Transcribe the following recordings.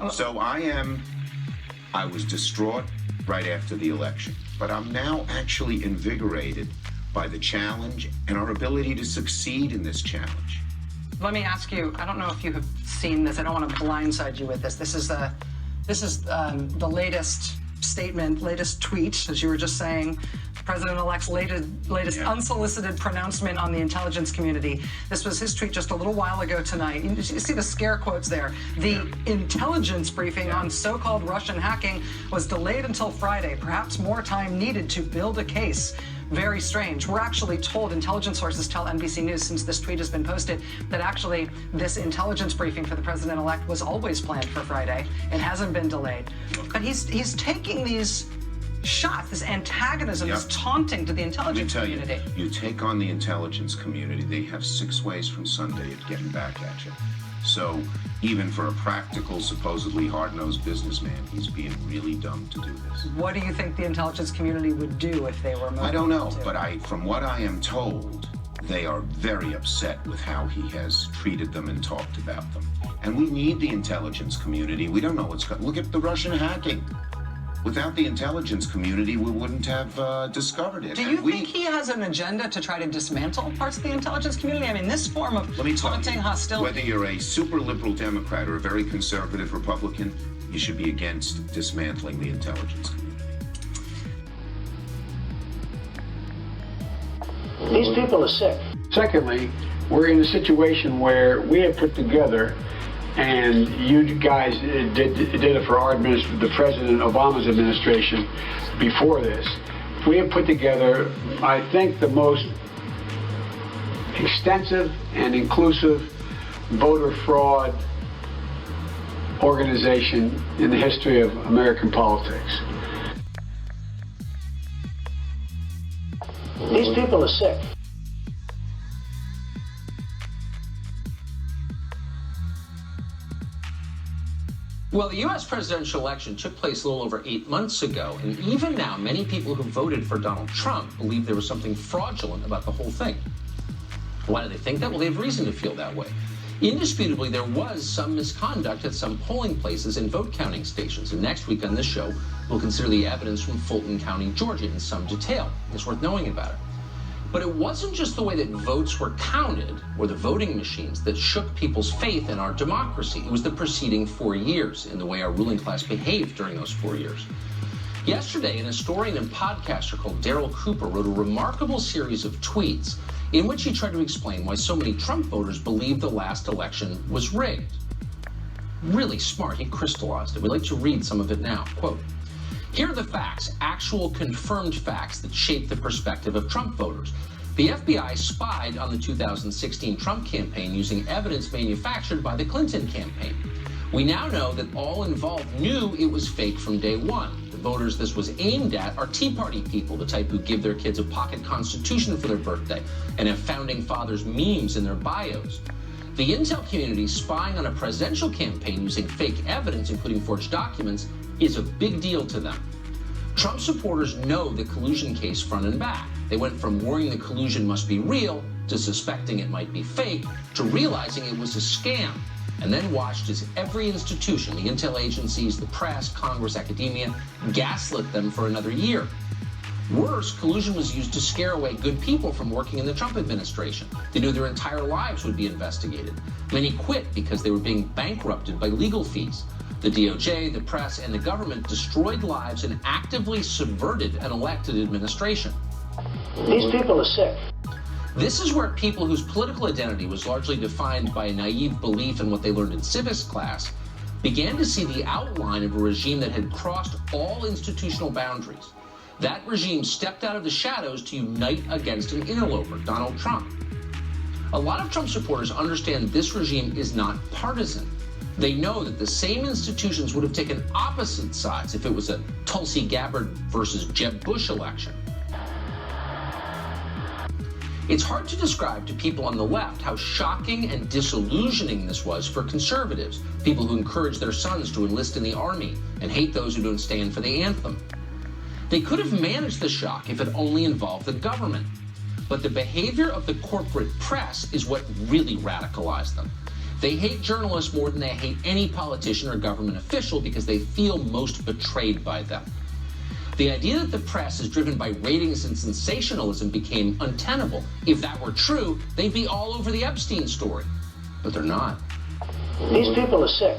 So I was distraught right after the election, but I'm now actually invigorated by the challenge and our ability to succeed in this challenge. Let me ask you, I don't know if you have seen this. I don't want to blindside you with this. This is the latest statement, latest tweet, as you were just saying, President-elect's latest unsolicited pronouncement on the intelligence community. This was his tweet just a little while ago tonight. You see the scare quotes there. The intelligence briefing on so-called Russian hacking was delayed until Friday. Perhaps more time needed to build a case. Very strange. We're actually told, intelligence sources tell NBC News since this tweet has been posted, that actually this intelligence briefing for the president-elect was always planned for Friday. It hasn't been delayed. But he's taking these shots, this antagonism, this taunting to the intelligence community. You take on the intelligence community, they have 6 ways from Sunday of getting back at you. So even for a practical, supposedly hard-nosed businessman, he's being really dumb to do this. What do you think the intelligence community would do if they were moved? I don't know, but from what I am told, they are very upset with how he has treated them and talked about them. And we need the intelligence community. We don't know what's going on. Look at the Russian hacking. Without the intelligence community, we wouldn't have discovered it. Do you think he has an agenda to try to dismantle parts of the intelligence community? I mean, this form of taunting, hostility. Whether you're a super liberal Democrat or a very conservative Republican, you should be against dismantling the intelligence community. These people are sick. Secondly, we're in a situation where we have put together, and you guys did it for our administration, the President Obama's administration before this. We have put together, I think, the most extensive and inclusive voter fraud organization in the history of American politics. These people are sick. Well, the U.S. presidential election took place a little over 8 months ago, and even now, many people who voted for Donald Trump believe there was something fraudulent about the whole thing. Why do they think that? Well, they have reason to feel that way. Indisputably, there was some misconduct at some polling places and vote counting stations, and next week on this show, we'll consider the evidence from Fulton County, Georgia, in some detail. It's worth knowing about it. But it wasn't just the way that votes were counted or the voting machines that shook people's faith in our democracy. It was the preceding 4 years in the way our ruling class behaved during those 4 years. Yesterday, an historian and podcaster called Daryl Cooper wrote a remarkable series of tweets in which he tried to explain why so many Trump voters believed the last election was rigged. Really smart. He crystallized it. We'd like to read some of it now. Quote, "Here are the facts, actual confirmed facts that shape the perspective of Trump voters. The FBI spied on the 2016 Trump campaign using evidence manufactured by the Clinton campaign. We now know that all involved knew it was fake from day one. The voters this was aimed at are Tea Party people, the type who give their kids a pocket constitution for their birthday and have founding fathers memes in their bios. The intel community spying on a presidential campaign using fake evidence, including forged documents, is a big deal to them. Trump supporters know the collusion case front and back. They went from worrying the collusion must be real to suspecting it might be fake to realizing it was a scam, and then watched as every institution, the intel agencies, the press, Congress, academia, gaslit them for another year. Worse, collusion was used to scare away good people from working in the Trump administration. They knew their entire lives would be investigated. Many quit because they were being bankrupted by legal fees. The DOJ, the press, and the government destroyed lives and actively subverted an elected administration. These people are sick. This is where people whose political identity was largely defined by a naive belief in what they learned in civics class began to see the outline of a regime that had crossed all institutional boundaries. That regime stepped out of the shadows to unite against an interloper, Donald Trump. A lot of Trump supporters understand this regime is not partisan. They know that the same institutions would have taken opposite sides if it was a Tulsi Gabbard versus Jeb Bush election. It's hard to describe to people on the left how shocking and disillusioning this was for conservatives, people who encourage their sons to enlist in the army and hate those who don't stand for the anthem. They could have managed the shock if it only involved the government. But the behavior of the corporate press is what really radicalized them. They hate journalists more than they hate any politician or government official because they feel most betrayed by them. The idea that the press is driven by ratings and sensationalism became untenable. If that were true, they'd be all over the Epstein story. But they're not. These people are sick.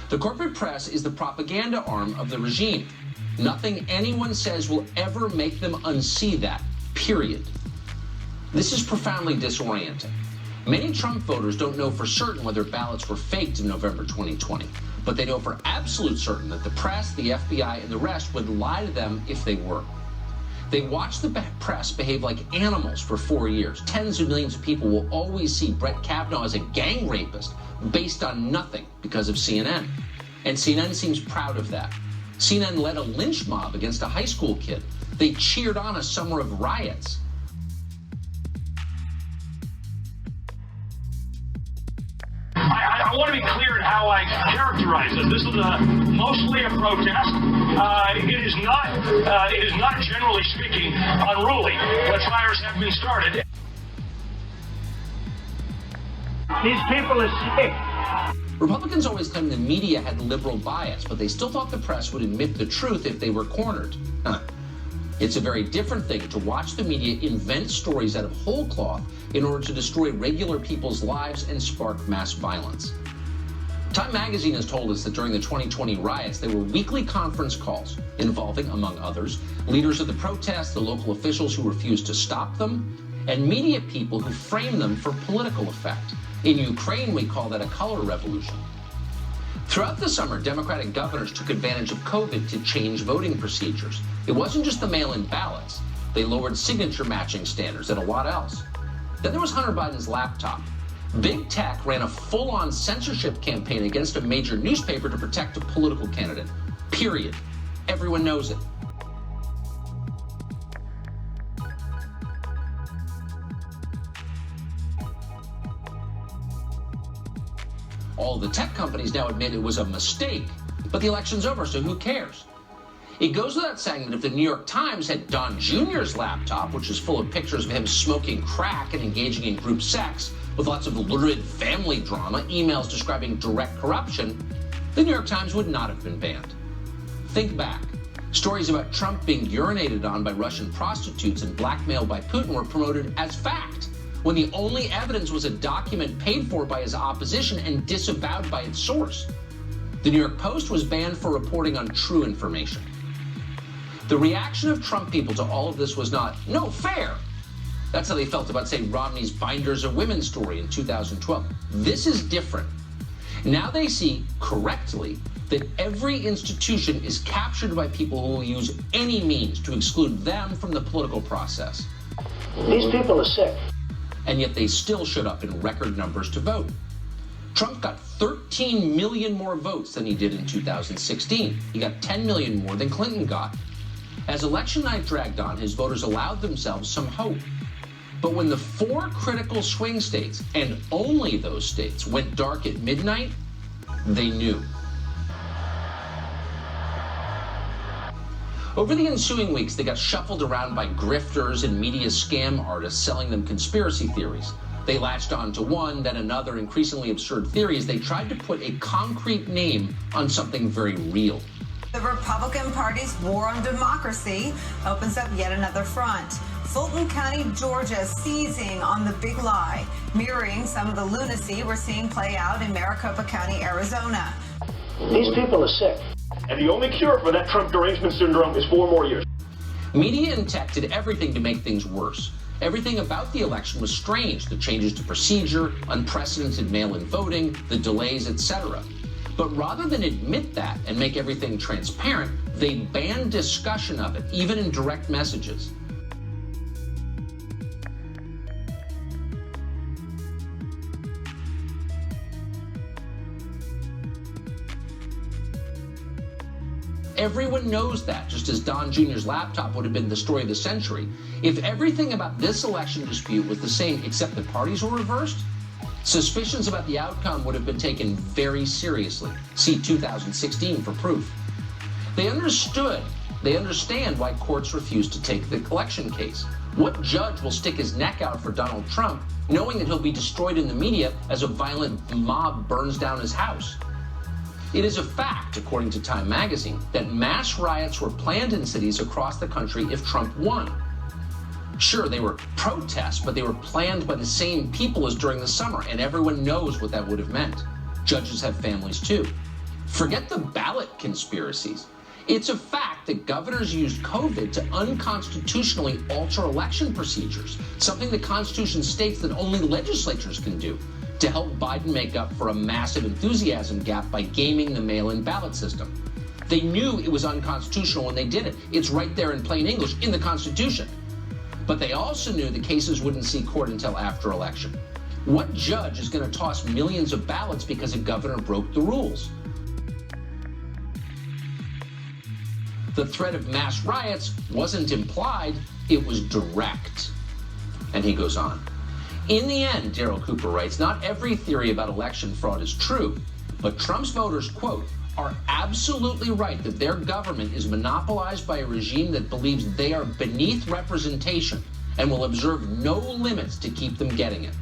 The corporate press is the propaganda arm of the regime. Nothing anyone says will ever make them unsee that, period. This is profoundly disorienting. Many Trump voters don't know for certain whether ballots were faked in November 2020, but they know for absolute certain that the press, the FBI, and the rest would lie to them if they were. They watched the press behave like animals for 4 years. Tens of millions of people will always see Brett Kavanaugh as a gang rapist based on nothing because of CNN. And CNN seems proud of that. CNN led a lynch mob against a high school kid. They cheered on a summer of riots. I want to be clear in how I characterize this. This is mostly a protest. It is not, generally speaking, unruly, but fires have been started. These people are sick. Republicans always claimed the media had liberal bias, but they still thought the press would admit the truth if they were cornered. It's a very different thing to watch the media invent stories out of whole cloth in order to destroy regular people's lives and spark mass violence. Time magazine has told us that during the 2020 riots, there were weekly conference calls involving, among others, leaders of the protests, the local officials who refused to stop them, and media people who framed them for political effect. In Ukraine, we call that a color revolution. Throughout the summer, Democratic governors took advantage of COVID to change voting procedures. It wasn't just the mail-in ballots. They lowered signature matching standards and a lot else. Then there was Hunter Biden's laptop. Big Tech ran a full-on censorship campaign against a major newspaper to protect a political candidate. Period. Everyone knows it. All the tech companies now admit it was a mistake, but the election's over, so who cares? It goes without saying that if the New York Times had Don Jr.'s laptop, which is full of pictures of him smoking crack and engaging in group sex, with lots of lurid family drama, emails describing direct corruption, the New York Times would not have been banned. Think back. Stories about Trump being urinated on by Russian prostitutes and blackmailed by Putin were promoted as fact, when the only evidence was a document paid for by his opposition and disavowed by its source. The New York Post was banned for reporting on true information. The reaction of Trump people to all of this was not, no, fair. That's how they felt about, say, Romney's Binders of Women story in 2012. This is different. Now they see, correctly, that every institution is captured by people who will use any means to exclude them from the political process. These people are sick. And yet they still showed up in record numbers to vote. Trump got 13 million more votes than he did in 2016. He got 10 million more than Clinton got. As election night dragged on, his voters allowed themselves some hope. But when the 4 critical swing states, and only those states, went dark at midnight, they knew. Over the ensuing weeks, they got shuffled around by grifters and media scam artists selling them conspiracy theories. They latched on to one, then another increasingly absurd theory as they tried to put a concrete name on something very real. The Republican Party's war on democracy opens up yet another front. Fulton County, Georgia, seizing on the big lie, mirroring some of the lunacy we're seeing play out in Maricopa County, Arizona. These people are sick. And the only cure for that Trump derangement syndrome is 4 more years. Media and tech did everything to make things worse. Everything about the election was strange. The changes to procedure, unprecedented mail-in voting, the delays, etc. But rather than admit that and make everything transparent, they banned discussion of it, even in direct messages. Everyone knows that, just as Don Jr.'s laptop would have been the story of the century. If everything about this election dispute was the same except the parties were reversed, suspicions about the outcome would have been taken very seriously. See 2016 for proof. They understand why courts refused to take the election case. What judge will stick his neck out for Donald Trump, knowing that he'll be destroyed in the media as a violent mob burns down his house? It is a fact, according to Time magazine, that mass riots were planned in cities across the country if Trump won. Sure, they were protests, but they were planned by the same people as during the summer, and everyone knows what that would have meant. Judges have families too. Forget the ballot conspiracies. It's a fact that governors used COVID to unconstitutionally alter election procedures, something the Constitution states that only legislatures can do, to help Biden make up for a massive enthusiasm gap by gaming the mail-in ballot system. They knew it was unconstitutional when they did it. It's right there in plain English in the Constitution. But they also knew the cases wouldn't see court until after election. What judge is going to toss millions of ballots because a governor broke the rules? The threat of mass riots wasn't implied, it was direct. And he goes on. In the end, Daryl Cooper writes, not every theory about election fraud is true, but Trump's voters, quote, are absolutely right that their government is monopolized by a regime that believes they are beneath representation and will observe no limits to keep them getting it.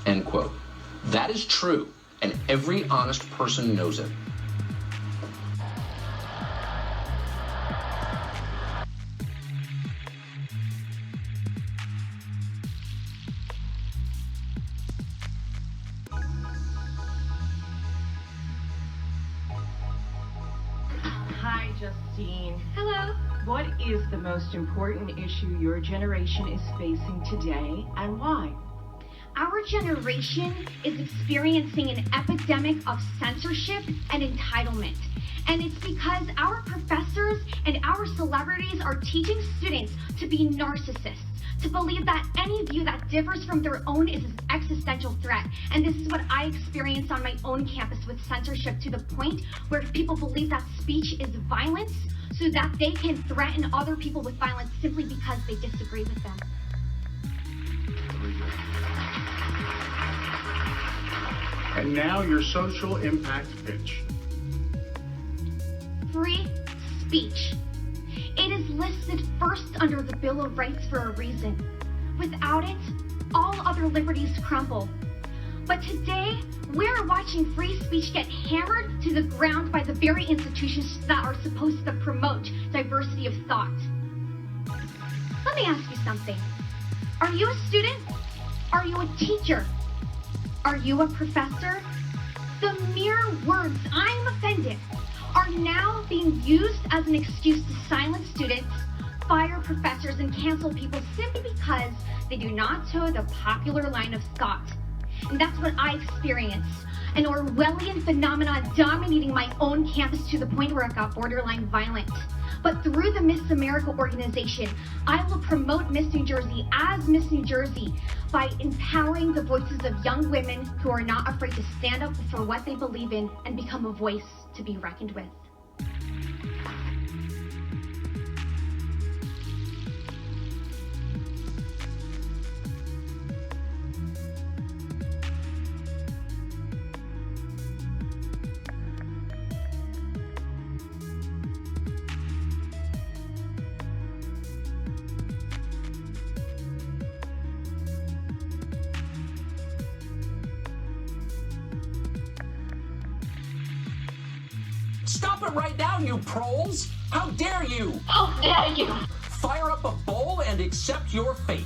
End quote. That is true, and every honest person knows it. Hi, Justine. Hello. What is the most important issue your generation is facing today, and why? Our generation is experiencing an epidemic of censorship and entitlement. And it's because our professors and our celebrities are teaching students to be narcissists, to believe that any view that differs from their own is an existential threat. And this is what I experienced on my own campus with censorship, to the point where people believe that speech is violence so that they can threaten other people with violence simply because they disagree with them. And now your social impact pitch. Free speech. It is listed first under the Bill of Rights for a reason. Without it, all other liberties crumble. But today, we're watching free speech get hammered to the ground by the very institutions that are supposed to promote diversity of thought. Let me ask you something. Are you a student? Are you a teacher? Are you a professor? The mere words, "I'm offended," are now being used as an excuse to silence students, fire professors, and cancel people simply because they do not toe the popular line of thought. And that's what I experienced. An Orwellian phenomenon dominating my own campus to the point where it got borderline violent. But through the Miss America organization, I will promote Miss New Jersey as Miss New Jersey by empowering the voices of young women who are not afraid to stand up for what they believe in and become a voice to be reckoned with. Stop it right now, you proles! How dare you! How dare you! Fire up a bowl and accept your fate.